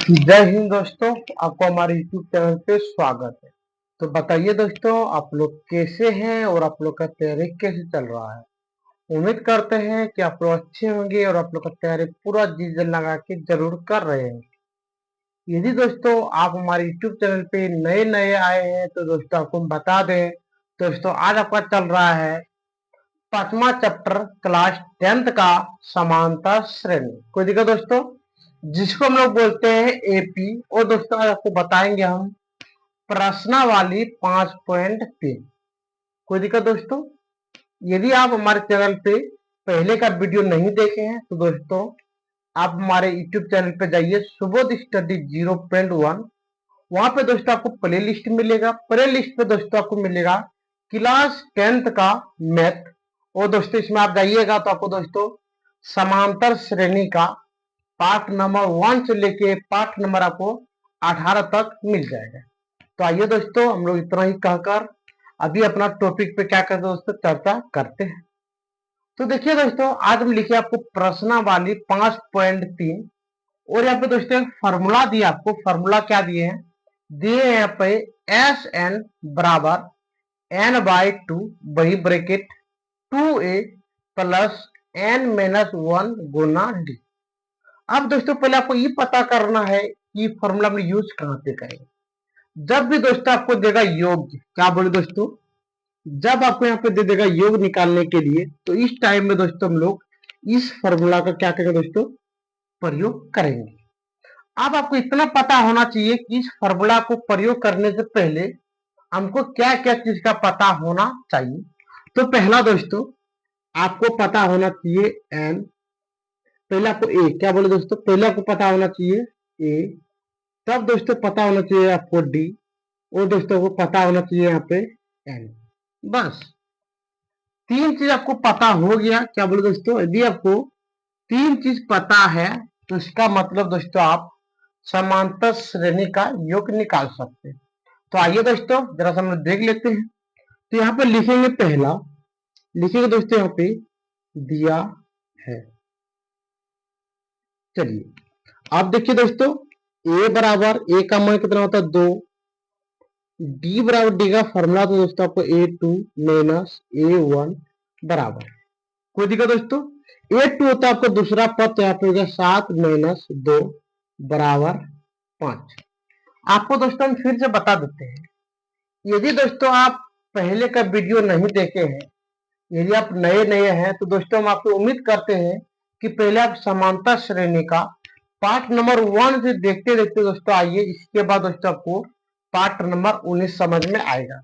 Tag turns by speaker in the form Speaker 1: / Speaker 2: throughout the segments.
Speaker 1: जय हिंद दोस्तों, आपको हमारे YouTube चैनल पे स्वागत है। तो बताइए दोस्तों, आप लोग कैसे हैं और आप लोग का तैयारी कैसे चल रहा है। उम्मीद करते हैं कि आप लोग अच्छे होंगे और आप लोग का तैयारी पूरा जी जान लगा के जरूर कर रहे हैं। यदि दोस्तों आप हमारे YouTube चैनल पे नए नए आए हैं तो दोस्तों आपको हम बता दें, दोस्तों आज आपका चल रहा है 5वां चैप्टर क्लास 10th का समांतर श्रेणी। कोई दिक्कत दोस्तों, जिसको हम लोग बोलते हैं एपी। और दोस्तों आज आपको बताएंगे हम प्रश्नावली 5.3। कोई दिक्कत दोस्तों, यदि आप हमारे चैनल पे पहले का वीडियो नहीं देखे हैं तो दोस्तों आप हमारे यूट्यूब चैनल पे जाइए, सुबोध स्टडी 0.1। वहां पे दोस्तों आपको प्ले लिस्ट मिलेगा। प्ले लिस्ट पे दोस्तों आपको मिलेगा क्लास 10th का मैथ। और दोस्तों इसमें आप जाइएगा तो आपको दोस्तों समांतर श्रेणी का पार्ट नंबर 1 से लेके पार्ट नंबर आपको 18 तक मिल जाएगा। तो आइए दोस्तों, हम लोग इतना ही कहकर अभी अपना टॉपिक पे क्या करते हैं दोस्तों, चर्चा करते हैं। तो देखिए दोस्तों, आज हम लिखे आपको प्रश्नावली 5.3। और यहाँ पे दोस्तों एक फॉर्मूला दिया आपको। फॉर्मूला क्या दिए हैं, दिए हैं यहाँ पे एस एन बराबर n/2 वही ब्रैकेट 2a प्लस n-1 गुना डी। अब दोस्तों पहले आपको ये पता करना है कि फॉर्मूला में यूज कहां पे करें। जब भी दोस्तों आपको देगा योग, क्या बोले दोस्तों, जब आपको यहाँ पे दे देगा योग निकालने के लिए, तो इस टाइम में दोस्तों हम लोग इस फॉर्मूला का क्या करेंगे दोस्तों, प्रयोग करेंगे। अब आपको इतना पता होना चाहिए कि इस फॉर्मूला को प्रयोग करने से पहले हमको क्या क्या चीज का पता होना चाहिए। तो पहला दोस्तों आपको पता होना चाहिए एन। पहले आपको ए, क्या बोले दोस्तों, पहले आपको पता होना चाहिए ए। तब दोस्तों पता होना चाहिए आपको डी। और दोस्तों को पता होना चाहिए यहाँ पे एन। बस तीन चीज आपको पता हो गया। क्या बोले दोस्तों, यदि आपको तीन चीज पता है तो इसका मतलब दोस्तों आप समांतर श्रेणी का योग निकाल सकते हैं। तो आइए दोस्तों जरा सा हम लोग देख लेते हैं। तो यहाँ पे लिखेंगे, पहला लिखेंगे दोस्तों यहाँ पे दिया है। चलिए अब देखिए दोस्तों, ए बराबर ए का मान कितना होता है 2। डी बराबर डी का फॉर्मूला तो दोस्तों आपको A2 माइनस A1 बराबर, कोई दिक्कत दोस्तों, A2 होता है आपको दूसरा पद, तो यहाँ पे होगा 7 माइनस 2 बराबर 5। आपको दोस्तों हम फिर से बता देते हैं, यदि दोस्तों आप पहले का वीडियो नहीं देखे हैं, यदि आप नए नए हैं तो दोस्तों हम आपको उम्मीद करते हैं कि पहले आप समांतर श्रेणी का पार्ट नंबर 1 से देखते देखते दोस्तों आइए, इसके बाद दोस्तों आपको पार्ट नंबर 19 समझ में आएगा।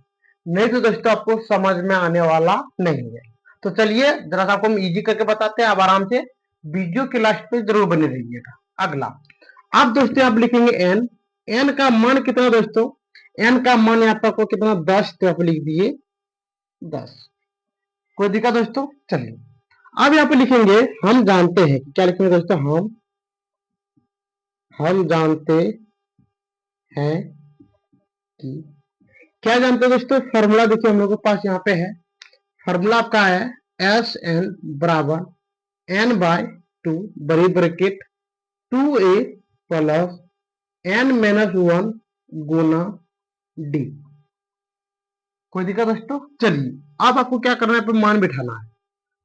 Speaker 1: नहीं तो दोस्तों आपको समझ में आने वाला नहीं है। तो चलिए जरा सा आपको हम इजी करके बताते हैं, आप आराम से वीडियो के लास्ट पे जरूर बने रहिएगा। अगला अब दोस्तों आप लिखेंगे एन। एन का मान कितना दोस्तों, एन का मान यहाँ पर आपको कितना 10, तो आप लिख दिए 10। कोई दिक्कत दोस्तों, चलिए अब यहाँ पे लिखेंगे हम जानते हैं, क्या लिखेंगे दोस्तों, हम जानते हैं कि, क्या जानते हैं दोस्तों, फॉर्मूला देखिए हम लोग के पास यहाँ पे है। फॉर्मूला आपका है एस एन बराबर n/2 बड़ी ब्रैकेट 2a प्लस n-1 गुना डी। कोई दिक्कत दोस्तों, चलिए अब आपको क्या करना है, मान बिठाना है।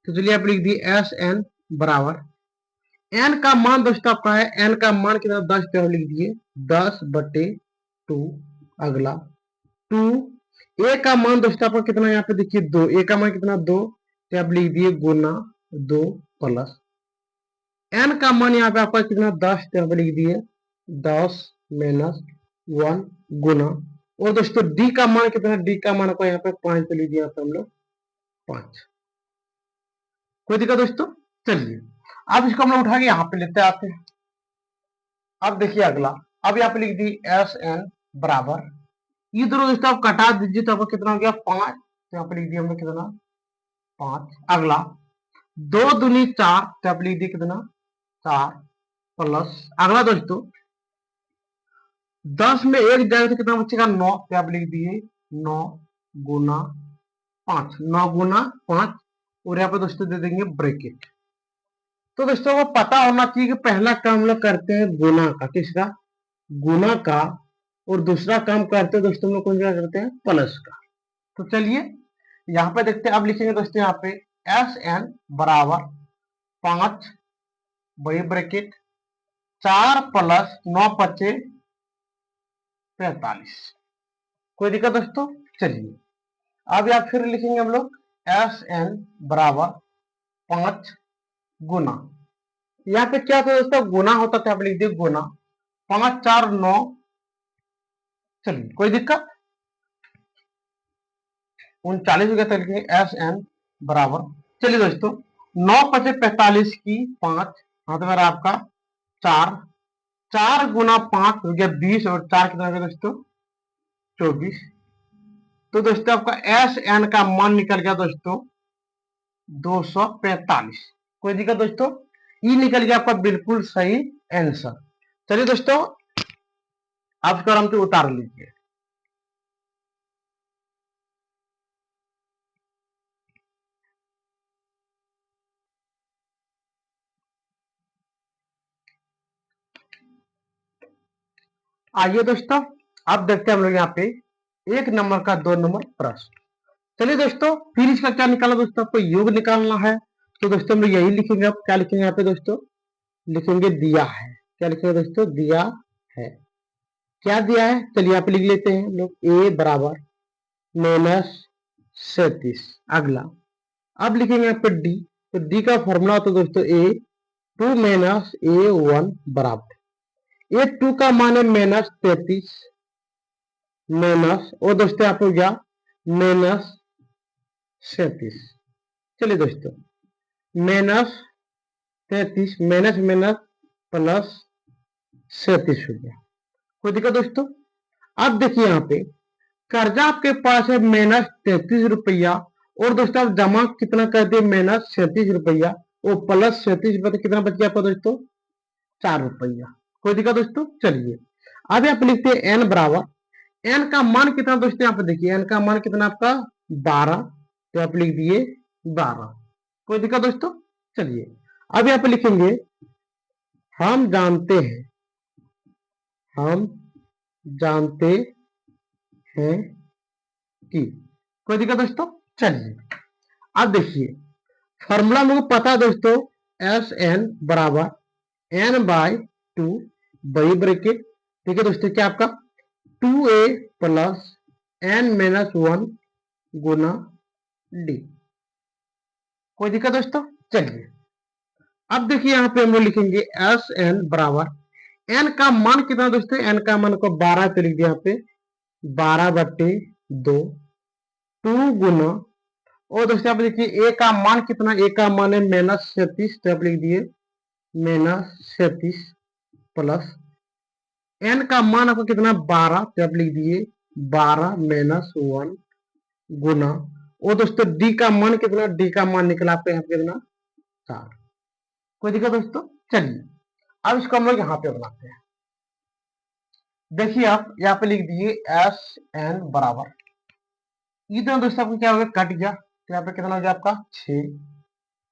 Speaker 1: तो चलिए आप लिख दिए एस एन बराबर एन का मान दोस्तों आपका है, एन का मान कितना 10, तो लिख दिए 10/2। अगला 2, ए का मान दोस्तों आपका कितना, यहाँ पे देखिए 2, ए का मान कितना 2, तो आप लिख दिए गुना 2 प्लस एन का मान यहाँ पे आपका कितना 10, तो यहाँ पे लिख दिए 10 माइनस 1 गुना। और दोस्तों डी का मान कितना, डी का मान आपका यहाँ पे 5, तो लिख दिया यहाँ पे हम लोग 5। कोई दिक्कत दोस्तों, चलिए अब इसको हम लोग उठा के यहाँ पे लेते आते हैं। अब देखिए अगला, अब यहाँ पे लिख दी एस एन बराबर, ये दोनों दोस्तों आप कटा दीजिए तो आपको कितना हो गया 5, तो यहाँ पे लिख दिया हमने कितना 5। अगला 2 दूनी 4, तो आप लिख दिए कितना 4 प्लस, अगला दोस्तों 10 में 1 जाएगा तो कितना बचेगा 9, तो आप लिख दिए 9 गुना 5, 9 गुना 5। और यहाँ पे दोस्तों दे देंगे ब्रैकेट। तो दोस्तों को पता होना चाहिए कि पहला काम हम लोग करते हैं गुना का, किसका, गुना का, और दूसरा काम करते हैं दोस्तों हम लोग कौन सा करते हैं, प्लस का। तो चलिए यहाँ पे देखते हैं, अब लिखेंगे दोस्तों यहाँ पे एस एन बराबर 5 बड़ी ब्रैकेट 4 प्लस 9 पचे 45। कोई दिक्कत दोस्तों। चलिए अब यहाँ फिर लिखेंगे हम लोग एस एन बराबर 5 गुना, यहाँ पे क्या था दोस्तों, गुना होता था, आप लिख दिए गुना 5 4 9। चलिए कोई दिक्कत, 39 हो गया था, लिखेंगे एस एन बराबर, चलिए दोस्तों 9 पचे 45 की 5, हाँ तो मेरा आपका 4, 4 गुना 5 हो गया 20, और 4 कितना हो गया दोस्तों 24। तो दोस्तों आपका एस एन का मान निकल गया दोस्तों 245। कोई दिक्कत दोस्तों, ये निकल गया आपका बिल्कुल सही आंसर। चलिए दोस्तों आप इसको आराम से उतार लीजिए। आइए दोस्तों अब देखते हैं हम लोग यहाँ पे 1 नंबर का 2 नंबर प्रश्न। चलिए दोस्तों फिर इसका क्या निकालना दोस्तों, आपको योग निकालना है। तो दोस्तों हम लोग यही लिखेंगे, अब क्या लिखेंगे यहाँ पे दोस्तों, लिखेंगे दिया है। क्या लिखेंगे दोस्तों, दिया है। क्या दिया है, चलिए यहाँ पे लिख लेते हैं लोग, ए बराबर -37। अगला अब लिखेंगे यहाँ पे डी, तो डी का फॉर्मूला होता है दोस्तों ए 2 माइनस A1 बराबर, A2 का मान है -33 माइनस, और दोस्तों यहाँ पे हो गया -37। चलिए दोस्तों -33 माइनस माइनस प्लस 37 हो गया। कोई दिक्कत दोस्तों। अब देखिए यहाँ पे कर्जा आपके पास है -33 रुपया, और दोस्तों आप जमा कितना कर दिए -37 रुपया, वो प्लस 37 रुपया, तो कितना बच गया आपका दोस्तों 4 रुपया। कोई दिक्कत दोस्तों। चलिए अब आप लिखते हैं एन बराबर, एन का मान कितना दोस्तों, यहाँ पे देखिए एन का मान कितना आपका 12, तो आप लिख दिए 12। कोई दिक्कत दोस्तों। चलिए अब यहाँ पे लिखेंगे हम जानते हैं, हम जानते हैं कि। कोई दिक्कत दोस्तों। चलिए अब देखिए फॉर्मूला मुझे पता है दोस्तों, एस एन बराबर एन बाय 2 बड़ी ब्रैकेट, ठीक है दोस्तों, क्या आपका 2a प्लस एन माइनस 1 गुना डी। कोई दिक्कत दोस्तों। चलिए अब देखिए यहाँ पे हम लोग लिखेंगे एस एन बराबर, एन का मान कितना दोस्तों, एन का मान को 12 पे लिख दिया यहाँ पे 12/2 2 गुना, और दोस्तों आप देखिए ए का मान कितना, ए का मान है -37, तो आप लिख दिए -37 प्लस एन का मान आपका कितना 12, तो आप लिख दिए 12 माइनस 1 गुना, और दोस्तों डी का मान कितना, डी का मान निकला आपका यहाँ पे कितना 4। कोई दिक्कत दोस्तों। चलिए अब इसको हम लोग यहाँ पे बनाते हैं। देखिए आप यहाँ पे लिख दिए एस एन बराबर, इधर दोस्तों आपको क्या हो गया, कट गया, तो यहाँ पे कितना हो गया आपका 6,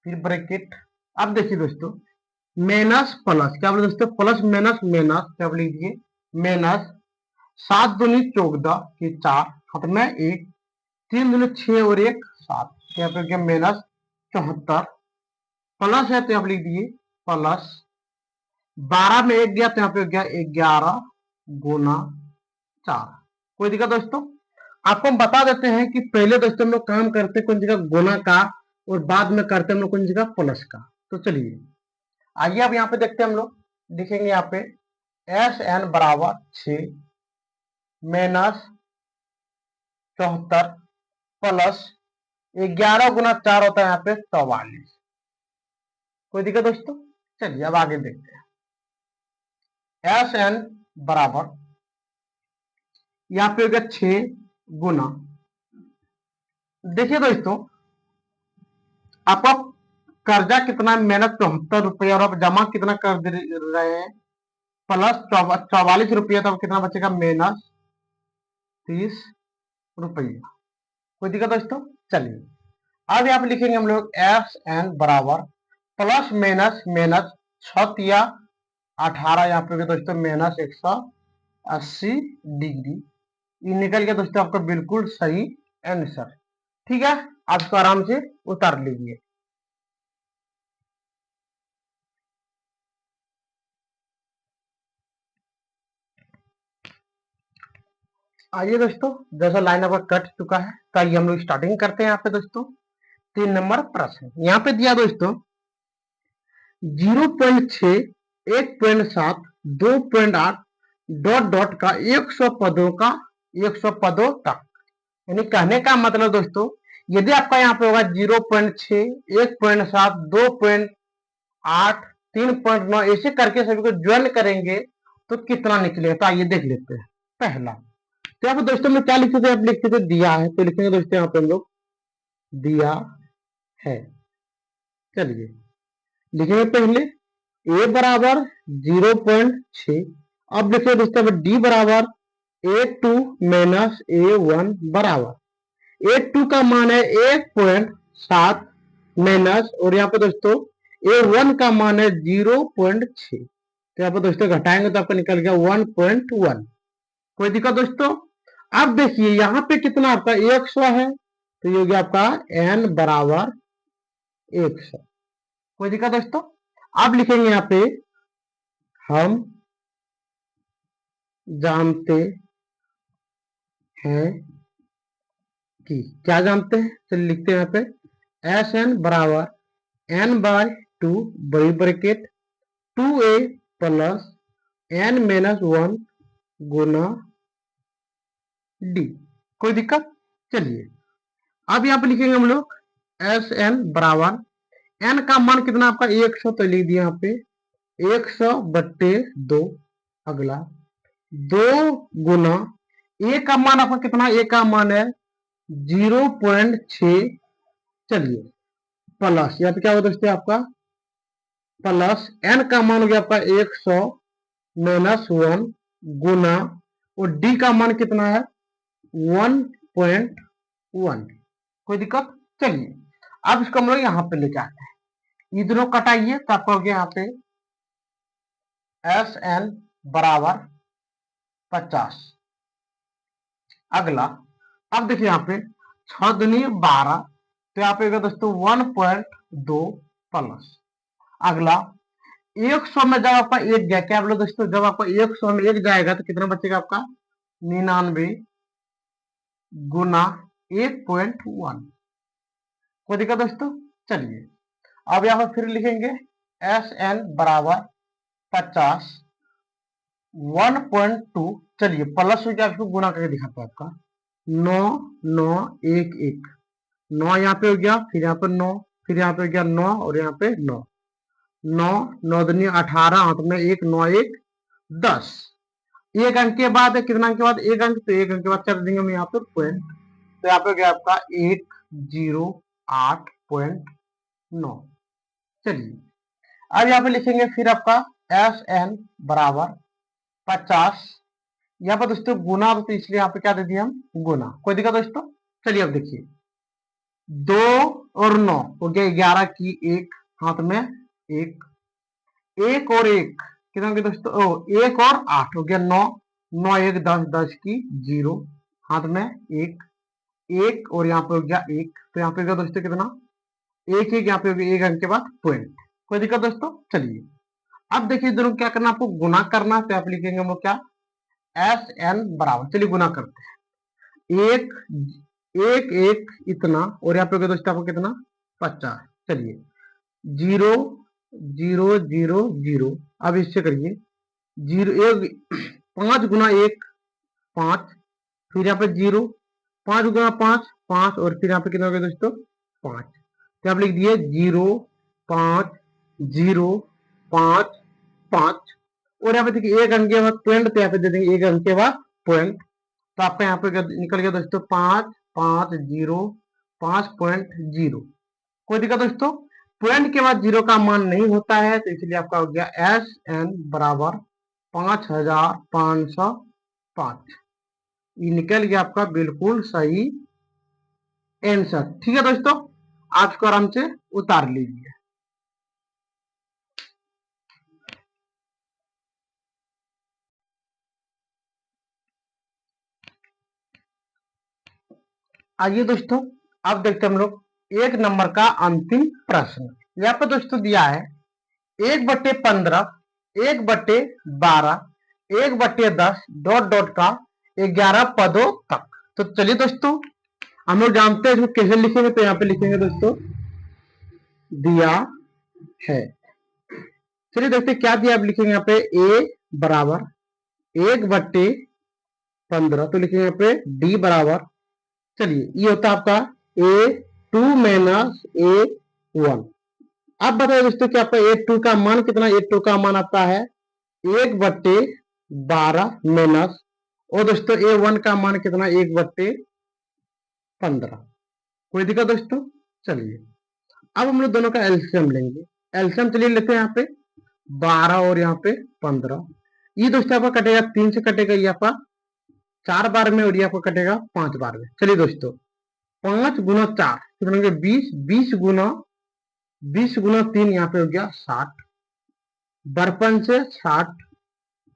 Speaker 1: फिर ब्रैकेट। अब देखिए दोस्तों माइनस प्लस, क्या बोले दोस्तों, प्लस माइनस माइनस, क्या लिख दिए माइनस 7 दूनी 14 की 4, हाथ में 1, 3 दूनी 6 और 1 7, यहाँ पे गया माइनस 74, प्लस है तो यहाँ पे लिख दिए प्लस 12 में 1 गया, तो यहाँ पे गया 11 गुना 4। कोई दिक्कत दोस्तों। आपको हम बता देते हैं कि पहले दोस्तों हम लोग काम करते हैं कौन जगह गुना का, और बाद में करते हैं हम लोग कौन जगह प्लस का। तो चलिए आइए अब यहाँ पे देखते हैं हम लोग, लिखेंगे यहाँ पे एस एन बराबर 6 माइनस 74 प्लस 11 गुना 4 होता है यहाँ पे 44। कोई दिक्कत दोस्तों। चलिए अब आगे देखते हैं एस एन बराबर, यहाँ पे हो गया 6 गुना, देखिए दोस्तों आपका कर्जा कितना है -74 रुपया, और आप जमा कितना कर दे रहे हैं प्लस 44 रुपया, तो कितना बचेगा -30 रुपया। कोई दिक्कत दोस्तों। चलिए अब यहाँ पे लिखेंगे हम लोग एस एन बराबर प्लस माइनस माइनस 6 या 18, यहाँ पे दोस्तों -100 80 डिग्री। ये निकल गया दोस्तों आपका बिल्कुल सही आंसर। ठीक है, आप इसको आराम से उतार लीजिए। आइए दोस्तों, जैसा लाइन आपका कट चुका है तो आइए हम लोग स्टार्टिंग करते हैं। यहाँ पे दोस्तों 3 नंबर प्रश्न यहाँ पे दिया दोस्तों 0.6, 1.7, 2.8 डॉट डॉट का 100 पदों तक। यानी कहने का मतलब दोस्तों, यदि आपका यहाँ पे होगा 0.6, 1.7, 2.8, 3.9 ऐसे करके सभी को ज्वाइन करेंगे तो कितना निकलेगा। तो आइए देख लेते हैं। पहला तो यहाँ पे दोस्तों में क्या लिखते थे, आप लिखते थे दिया है, तो लिखेंगे दोस्तों यहाँ पे हम लोग दिया है। चलिए लिखेंगे पहले ए बराबर 0.6। अब लिखिए दोस्तों डी बराबर A2 माइनस A1 बराबर A2 का मान है 1.7 माइनस, और यहाँ पे दोस्तों A1 का मान है 0.6। तो यहाँ पे दोस्तों घटाएंगे तो आपका निकल गया 1.1। कोई दिक्कत दोस्तों। अब देखिए यहाँ पे कितना आपका 100 है, तो ये हो गया आपका n बराबर 100। कोई दिक्कत दोस्तों। अब लिखेंगे यहाँ पे हम जानते हैं कि, क्या जानते हैं, चलिए लिखते हैं यहाँ पे Sn बराबर n/2 बड़ी bracket 2a plus n minus 1 गुना d। कोई दिक्कत। चलिए अब यहाँ पे लिखेंगे हम लोग Sn बराबर n का मान कितना आपका 100, तो लिख दिया यहाँ पे 100/2। अगला 2 गुना ए का मान आपका कितना, ए का मान है 0.6। चलिए प्लस यहाँ पे क्या होगा दोस्तों आपका प्लस एन का मान हो गया आपका 100 माइनस 1 गुना, और डी का मान कितना है 1.1। कोई दिक्कत। चलिए अब इसको हम लोग यहाँ पे लेके आते हैं, ये दोनों कटाइए तो आपका हो गया यहाँ पे Sn बराबर 50। अगला अब देखिए यहाँ पे 6 दूनी 12, तो यहाँ पे दोस्तों 1.2 प्लस। अगला 100 में जब आपका एक गया, क्या बोलो दोस्तों, जब आपका 100 में एक जाएगा तो कितना बचेगा आपका 99 गुना 1.1। कोई दिक्कत दोस्तों। चलिए अब यहाँ पर फिर लिखेंगे Sn बराबर 50 1.2। चलिए प्लस हो गया, इसको गुना करके दिखाता है आपका 9 9 1 1 9 यहाँ पे हो गया, फिर यहाँ पे 9, फिर यहाँ पे हो गया 9, और यहाँ पे 9 9 9 दूनी 18, हाथ में 1 9 1 10। एक अंक के बाद कितना अंक के बाद एक अंक, तो एक अंक के बाद कर देंगे हम यहाँ पे पॉइंट, तो यहाँ पे गया आपका 108.9। चलिए अब यहाँ पे लिखेंगे फिर आपका Sn बराबर 50। यहाँ पर दोस्तों गुना, तो इसलिए यहाँ पे क्या दे दिया हम गुना। कोई दिक्कत दोस्तों। चलिए अब देखिए 2 और 9 हो गया 11 की 1, हाथ में 1 1 और 1 कितना हो गया दोस्तों, 1 और 8 हो गया 9 9 1 10 10 की 0, हाथ में 1 1, और यहाँ पे हो गया 1, तो यहाँ पे हो गया दोस्तों कितना 1 1, यहाँ पे हो गया एक अंक के बाद पॉइंट। कोई दिक्कत दोस्तों। चलिए अब देखिए दोनों क्या करना, आपको गुना करना, तो आप लिखेंगे वो क्या Sn बराबर, चलिए गुना करते हैं 1 1 1 इतना, और यहाँ पे हो गया दोस्तों आपको कितना 50। चलिए 0 0 0 0, अब इससे करिए 0 1 5 गुना 1 5, फिर यहाँ पे 0 5 गुना 5 5, और फिर यहाँ पे कितना हो गया दोस्तों 5, तो आप लिख दिए 0 5 0 5 5, और यहाँ पे देखिए एक अंक के बाद पॉइंट, तो यहाँ पे दे देंगे एक अंक के बाद पॉइंट, तो आपका यहाँ पे निकल गया दोस्तों 5 5 0 5.0। कोई दिक्कत दोस्तों। पॉइंट के बाद 0 का मान नहीं होता है, तो इसलिए आपका हो गया Sn बराबर 5505। ये निकल गया आपका बिल्कुल सही आंसर। ठीक है दोस्तों, आप इसको आराम से उतार लीजिए। आइए दोस्तों, अब देखते हैं हम लोग एक नंबर का अंतिम प्रश्न। यहाँ पे दोस्तों दिया है 1/15, 1/12, 1/10 डॉट डॉट का 11 पदों तक। तो चलिए दोस्तों, हम लोग जानते हैं इसको कैसे लिखेंगे। तो यहाँ पे लिखेंगे दोस्तों, दिया है। चलिए देखते हैं क्या दिया। अब लिखेंगे यहाँ पे a बराबर 1/15, तो लिखेंगे यहाँ पे d बराबर, चलिए ये होता है आपका A2 माइनस A1। अब बताइए दोस्तों कि आपका A2 का मान कितना। A2 का मान आपका है 1/12 माइनस, और दोस्तों A1 का मान कितना, 1/15। कोई दिक्कत दोस्तों। चलिए अब हम लोग दोनों का एलसीएम लेंगे। एलसीएम चलिए लेते हैं यहाँ पे 12 और यहाँ पे 15। ये दोस्तों आपका कटेगा 3 से, कटेगा ये आपका 4 बार में, और ये आपका कटेगा 5 बार में। चलिए दोस्तों, 5 गुना 4 कितना, 20, 20 गुना 3 यहाँ पे हो गया 60, बरपन से 60,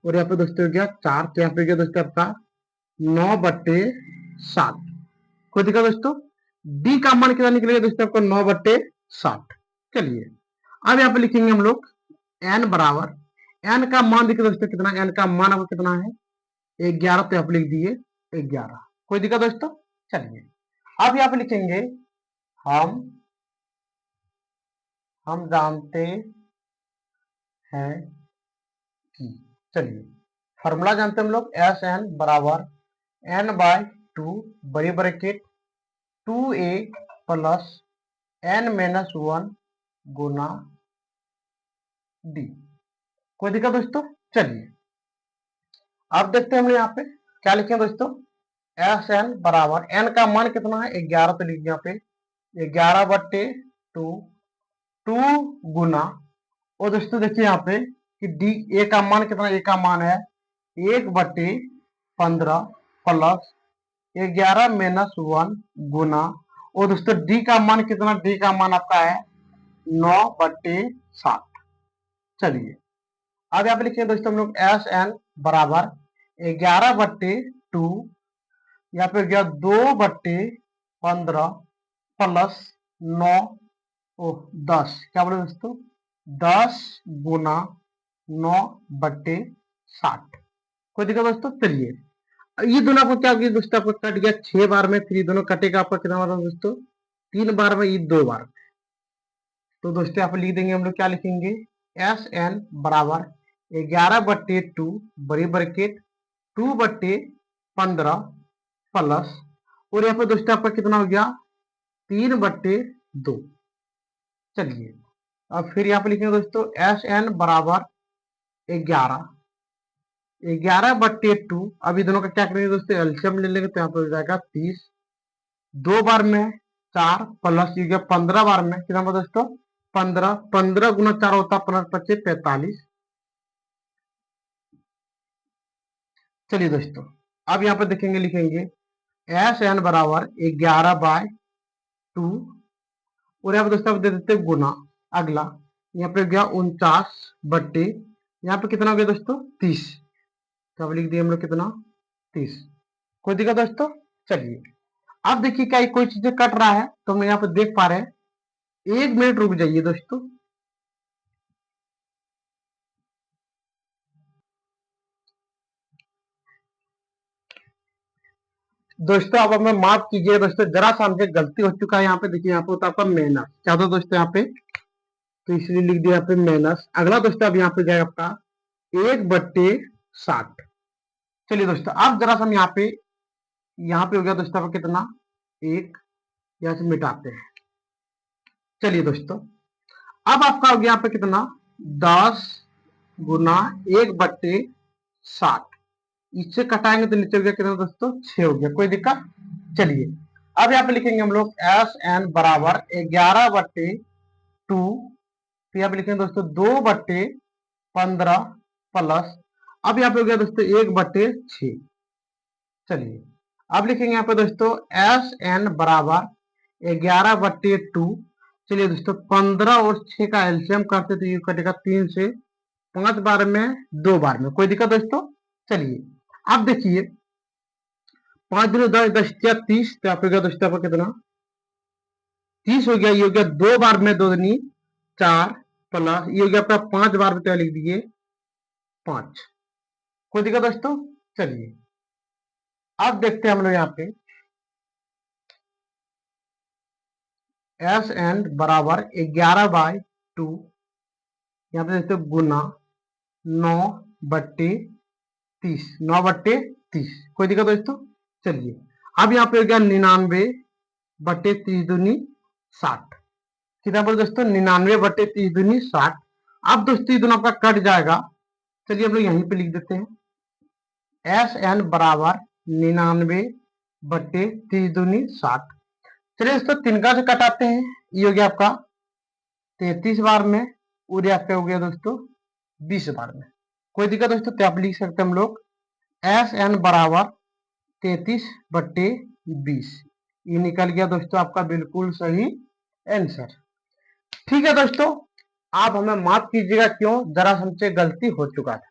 Speaker 1: और यहाँ पे दोस्तों हो गया 4, तो यहाँ पे हो गया दोस्तों आपका 9/7। कोई दिक्कत दोस्तों। डी का मान कितना निकलेगा दोस्तों आपको, 9/7। चलिए अब यहाँ पे लिखेंगे हम लोग एन बराबर, एन का मान देखिए दोस्तों कितना, एन का मान आपको कितना है 11, तो यहाँ पे लिख दिए 11। कोई दिक्कत दोस्तों। चलिए अब यहाँ पे लिखेंगे हम जानते हैं कि, चलिए फॉर्मूला जानते हैं हम लोग, एस एन बराबर n/2 बड़ी ब्रैकेट 2a प्लस n-1 गुना डी। कोई दिक्कत दोस्तों। चलिए अब देखते हैं हम यहाँ पे क्या लिखें दोस्तों, एस एन बराबर, एन का मान कितना है 11, तो लिख यहाँ पे 11/2, 2 गुना, और दोस्तों देखिए यहाँ पे कि डी, ए का मान कितना, ए का मान है 1/15 प्लस 11-1 गुना, और दोस्तों डी का मान कितना, डी का मान आपका है 9/7। चलिए अब यहाँ पे लिखिए दोस्तों हम लोग एस एन बराबर 11/2, यहाँ पे गया 2/15 प्लस 9, 10, क्या बोले दोस्तों, 10 गुना 9/60। कोई दिक्कत दोस्तों। चलिए ये दोनों आपको क्या होगी दोस्तों, आपको कट गया 6 बार में, फिर ये दोनों कटेगा आपका कितना बार दोस्तों, 3 बार में, ये 2 बार। तो दोस्तों यहाँ पे लिख देंगे हम लोग, क्या लिखेंगे, एस एन बराबर 11/2 बड़ी ब्रैकेट 2/15 प्लस, और यहाँ पे दोस्तों आपका कितना हो गया 3/2। चलिए अब फिर यहाँ पे लिखेंगे दोस्तों एस एन बराबर 11/2। अभी दोनों का क्या करेंगे दोस्तों, एलसीएम ले लेंगे, तो यहाँ पे हो जाएगा 30, 2 बार में 4 प्लस ये गया 15 बार में, कितना होगा दोस्तों 15, 15 गुना 4 होता है 15×5 45। चलिए दोस्तों अब यहाँ पे देखेंगे, लिखेंगे एस एन बराबर 11/2, और यहाँ पे दोस्तों आप दे देते गुना, अगला यहाँ पे गया 49 यहाँ पे कितना हो गया दोस्तों 30, तो अब लिख दिए हम लोग कितना 30। कोई दिक्कत दोस्तों। चलिए अब देखिए क्या कोई चीजें कट रहा है, तो हम यहाँ पे देख पा रहे हैं। 1 मिनट रुक जाइए दोस्तों। दोस्तों अब हमें माफ कीजिए दोस्तों, जरा सा हमसे गलती हो चुका है। यहाँ पे देखिए, यहाँ पे होता है आपका माइनस, क्या होता है दोस्तों यहाँ पे, तो इसलिए लिख दिया यहाँ पे माइनस। अगला दोस्तों अब यहाँ पे जाएगा आपका 1/60। चलिए दोस्तों अब जरा सा हम यहाँ पे हो गया दोस्तों आपका कितना 1, यहाँ से मिटाते हैं। चलिए दोस्तों अब आपका हो गया यहाँ पे कितना 10 गुना 1/60, इससे कटाएंगे तो नीचे हो गया कितना दोस्तों 6 हो गया। कोई दिक्कत। चलिए अब यहाँ पे लिखेंगे हम लोग एस एन बराबर 11/2, तो यहाँ पे लिखेंगे दोस्तों 2/15 प्लस, अब यहाँ पे हो गया दोस्तों 1/6। चलिए अब लिखेंगे यहाँ पे दोस्तों एस एन बराबर 11/2। चलिए दोस्तों 15 और 6 का एलसीएम करते तो ये कटेगा 3 से, 5 बार में 2 बार में। कोई दिक्कत दोस्तों। चलिए अब देखिए 5 दूनी 10, 10 या 30, तो आप हो गया दोस्तों आपका कितना 30 हो गया। ये हो गया 2 बार में 2 दूनी 4 प्लस ये हो गया आपका 5 बार में, तो लिख दीजिए 5। कोई दिक्कत दोस्तों? चलिए अब देखते हैं हम लोग यहाँ पे एस एन बराबर 11/2, यहाँ पे देखते गुना 9/30, 9/30। कोई दिक्कत दोस्तों? चलिए अब यहाँ पे हो गया 99/30 दूनी 60। कितना बोले दोस्तों? 99/30 दूनी 60। अब दोस्तों ये दोनों आपका कट जाएगा। चलिए हम लोग यहीं पे लिख देते हैं एस एन बराबर 99/30 दूनी 60। चलिए दोस्तों 3 का से कटाते हैं। ये हो गया आपका 33 बार में, और ये आपका हो गया दोस्तों 20 बार में। कोई दिक्कत दोस्तों? तो आप लिख सकते हैं हम लोग एस एन बराबर 33/20। ये निकल गया दोस्तों आपका बिल्कुल सही आंसर। ठीक है दोस्तों, आप हमें माफ कीजिएगा, क्यों जरा हमसे गलती हो चुका था।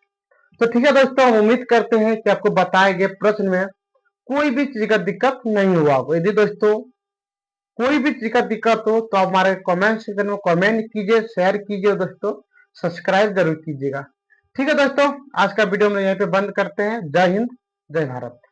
Speaker 1: तो ठीक है दोस्तों, हम उम्मीद करते हैं कि आपको बताए गए प्रश्न में कोई भी चीज का दिक्कत नहीं हुआ होगा। यदि दोस्तों कोई भी चीज का दिक्कत हो तो आप हमारे कमेंट सेक्शन में कमेंट कीजिए, शेयर कीजिए दोस्तों, सब्सक्राइब जरूर कीजिएगा। ठीक है दोस्तों, आज का वीडियो हम यहीं पे बंद करते हैं। जय हिंद, जय भारत।